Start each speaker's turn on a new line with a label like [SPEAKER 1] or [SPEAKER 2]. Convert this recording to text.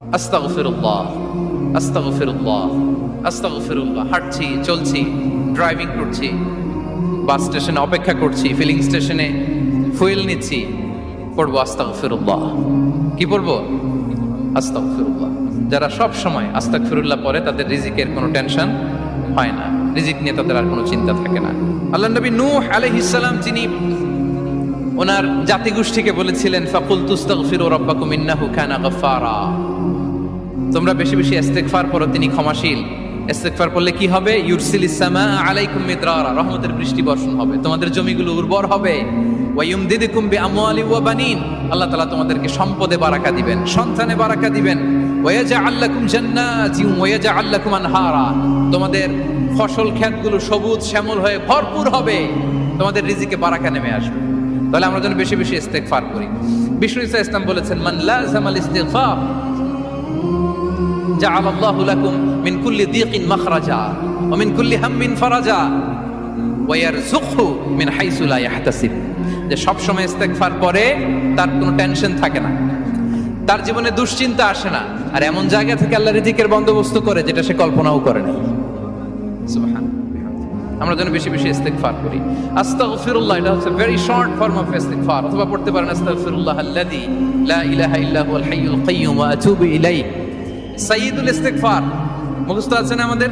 [SPEAKER 1] আস্তাগফিরুল্লাহ, আস্তাগফিরুল্লাহ, আস্তাগফিরুল্লাহ। হাঁটছি, চলছি, ড্রাইভিং করছি, বাস স্টেশনে অপেক্ষা করছি, ফিলিং স্টেশনে ফুয়েল নিচ্ছি, পড়বো আস্তাগফিরুল্লাহ। কি পড়বো? আস্তাগফিরুল্লাহ। যারা সব সময় আস্তাগফিরুল্লাহ পড়ে তাদের রিজিকের কোনো টেনশন হয় না, রিজিক নিয়ে তাদের আর কোনো চিন্তা থাকে না। আল্লাহ নবী নূহ আলাইহিস সালাম যিনি ওনার জাতিগোষ্ঠীকে বলেছিলেন, ফাকুলতু আস্তাগফিরু রাব্বাকুম ইন্নাহু কানা গাফফারা, তোমরা বেশি বেশি ইস্তেগফার করো, তিনি ক্ষমাশীল। ইস্তেগফার করলে কি হবে? ইউরসিলিস সামা আলাইকুম মিদরারা, রহমতের বৃষ্টি বর্ষণ হবে, তোমাদের জমিগুলো উর্বর হবে। ওয়া ইউমদিদুকুম বিআমওয়ালি ওয়া বানিন, আল্লাহ তাআলা তোমাদেরকে সম্পদে বারাকা দিবেন, সন্তানে বারাকা দিবেন। ওয়া ইয়াজআল লাকুম জান্নাতিন ওয়া ইয়াজআল লাকুম আনহারা, তোমাদের ফসল ক্ষেতগুলো সবুজ শ্যামল হয়ে ভরপুর হবে, তোমাদের রিজিকে বারাকা নেমে আসবে। তাহলে আমরা যেন বেশি বেশি ইস্তেগফার করি। বিষ্ণু ইসা ইসলাম বলেছেন, মান লাযামাল ইস্তিগফার জাআলাল্লাহু লাকুম মিন কুল্লি দীকিন মাখরাজা ওয়া মিন কুল্লি হাম্মিন ফারাজা ওয়া ইয়ারযুকহু মিন হাইসু লা ইয়াহতাসিব। যে সব সময় ইস্তেগফার করে তার কোনো টেনশন থাকে না, তার জীবনে দুশ্চিন্তা আসে না, আর এমন জায়গা থেকে আল্লাহ রিজিকের বন্দোবস্ত করে যেটা সে কল্পনাও করে না। সুবহানাল্লাহ। আমরা যেন বেশি বেশি ইস্তেগফার করি। আস্তাগফিরুল্লাহ, এটা হচ্ছে ভেরি শর্ট ফর্ম অফ ইস্তেগফার। অথবা পড়তে পারেন আস্তাগফিরুল্লাহ আল্লাযী লা ইলাহা ইল্লা হুয়াল হাইয়ুল কাইয়্যুম ওয়া আতুবু ইলাইহি। সাইয়্যিদুল ইস্তেগফার মুখস্থ আছে না আমাদের?